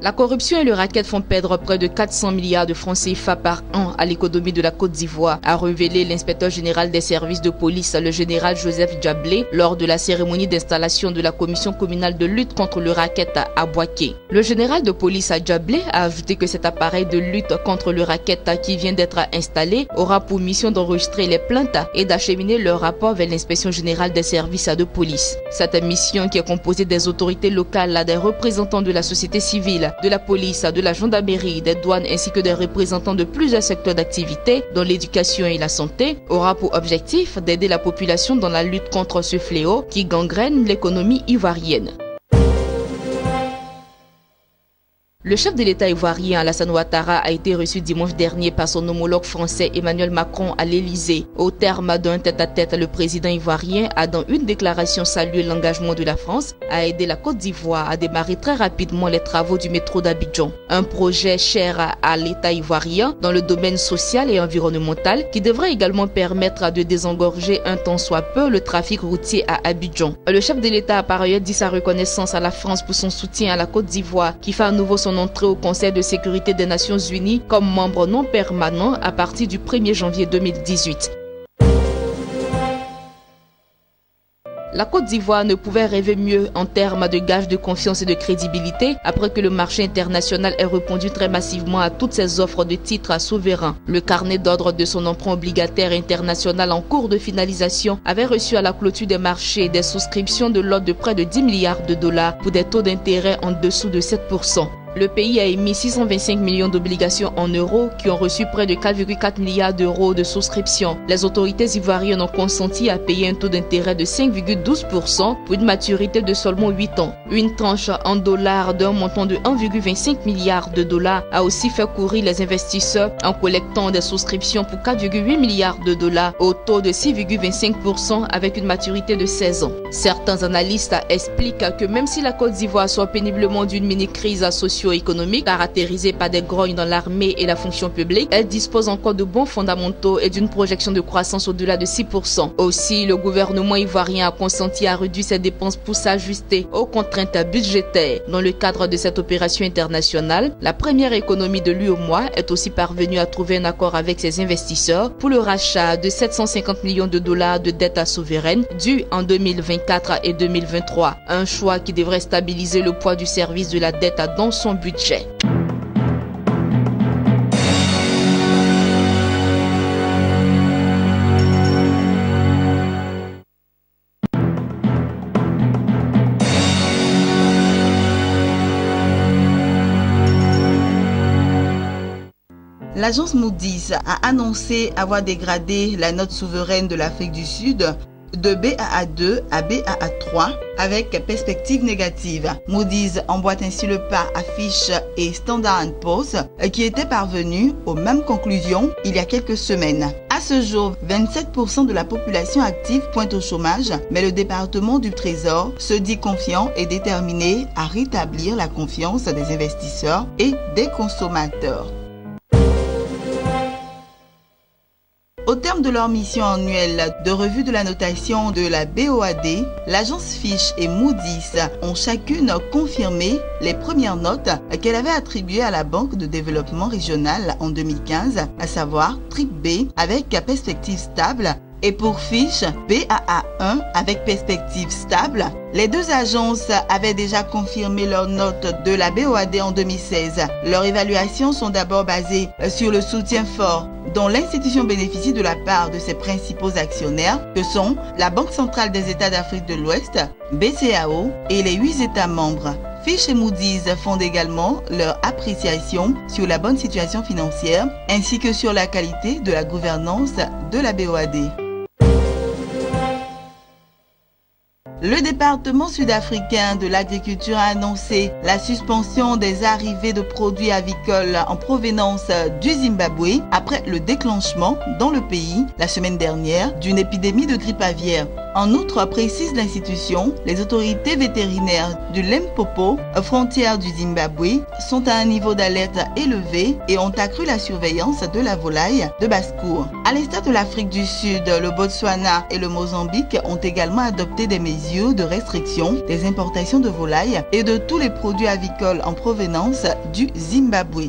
La corruption et le racket font perdre près de 400 milliards de francs CFA par an à l'économie de la Côte d'Ivoire, a révélé l'inspecteur général des services de police, le général Joseph Djablé, lors de la cérémonie d'installation de la commission communale de lutte contre le racket à Boaké. Le général de police à Djablé a ajouté que cet appareil de lutte contre le racket qui vient d'être installé aura pour mission d'enregistrer les plaintes et d'acheminer leur rapport vers l'inspection générale des services de police. Cette mission, qui est composée des autorités locales, des représentants de la société civile, de la police, de la gendarmerie, des douanes ainsi que des représentants de plusieurs secteurs d'activité dont l'éducation et la santé, aura pour objectif d'aider la population dans la lutte contre ce fléau qui gangrène l'économie ivoirienne. Le chef de l'État ivoirien Alassane Ouattara a été reçu dimanche dernier par son homologue français Emmanuel Macron à l'Élysée. Au terme d'un tête-à-tête, le président ivoirien a dans une déclaration salué l'engagement de la France à aider la Côte d'Ivoire à démarrer très rapidement les travaux du métro d'Abidjan. Un projet cher à l'État ivoirien dans le domaine social et environnemental qui devrait également permettre de désengorger un tant soit peu le trafic routier à Abidjan. Le chef de l'État a par ailleurs dit sa reconnaissance à la France pour son soutien à la Côte d'Ivoire qui fait à nouveau son entrée au Conseil de sécurité des Nations Unies comme membre non permanent à partir du 1er janvier 2018. La Côte d'Ivoire ne pouvait rêver mieux en termes de gages de confiance et de crédibilité après que le marché international ait répondu très massivement à toutes ses offres de titres souverains. Le carnet d'ordre de son emprunt obligataire international en cours de finalisation avait reçu à la clôture des marchés des souscriptions de l'ordre de près de 10 milliards de dollars pour des taux d'intérêt en dessous de 7%. Le pays a émis 625 millions d'obligations en euros qui ont reçu près de 4,4 milliards d'euros de souscription. Les autorités ivoiriennes ont consenti à payer un taux d'intérêt de 5,12% pour une maturité de seulement 8 ans. Une tranche en dollars d'un montant de 1,25 milliard de dollars a aussi fait courir les investisseurs en collectant des souscriptions pour 4,8 milliards de dollars au taux de 6,25% avec une maturité de 16 ans. Certains analystes expliquent que même si la Côte d'Ivoire sort péniblement d'une mini-crise socio-économique caractérisée par des grognes dans l'armée et la fonction publique, elle dispose encore de bons fondamentaux et d'une projection de croissance au-delà de 6%. Aussi, le gouvernement ivoirien a consenti à réduire ses dépenses pour s'ajuster aux contraintes budgétaires. Dans le cadre de cette opération internationale, la première économie de l'UEMOA est aussi parvenue à trouver un accord avec ses investisseurs pour le rachat de 750 millions de dollars de dettes souveraines dues en 2024 et 2023. Un choix qui devrait stabiliser le poids du service de la dette dans son budget. L'agence Moody's a annoncé avoir dégradé la note souveraine de l'Afrique du Sud de Baa2 à Baa3 avec perspective négative. Moody's emboîte ainsi le pas à Fitch et Standard & Poor's qui étaient parvenus aux mêmes conclusions il y a quelques semaines. À ce jour, 27% de la population active pointe au chômage, mais le département du Trésor se dit confiant et déterminé à rétablir la confiance des investisseurs et des consommateurs. Au terme de leur mission annuelle de revue de la notation de la BOAD, l'agence Fitch et Moody's ont chacune confirmé les premières notes qu'elle avait attribuées à la Banque de développement régional en 2015, à savoir B avec perspective stable et pour Fitch, Baa1 avec perspective stable. Les deux agences avaient déjà confirmé leurs notes de la BOAD en 2016. Leurs évaluations sont d'abord basées sur le soutien fort dont l'institution bénéficie de la part de ses principaux actionnaires, que sont la Banque centrale des États d'Afrique de l'Ouest, BCAO, et les 8 États membres. Fitch et Moody's font également leur appréciation sur la bonne situation financière ainsi que sur la qualité de la gouvernance de la BOAD. Le département sud-africain de l'agriculture a annoncé la suspension des arrivées de produits avicoles en provenance du Zimbabwe après le déclenchement dans le pays la semaine dernière d'une épidémie de grippe aviaire. En outre, précise l'institution, les autorités vétérinaires du Limpopo, frontière du Zimbabwe, sont à un niveau d'alerte élevé et ont accru la surveillance de la volaille de basse-cour. À l'instar de l'Afrique du Sud, le Botswana et le Mozambique ont également adopté des mesures de restriction des importations de volailles et de tous les produits avicoles en provenance du Zimbabwe.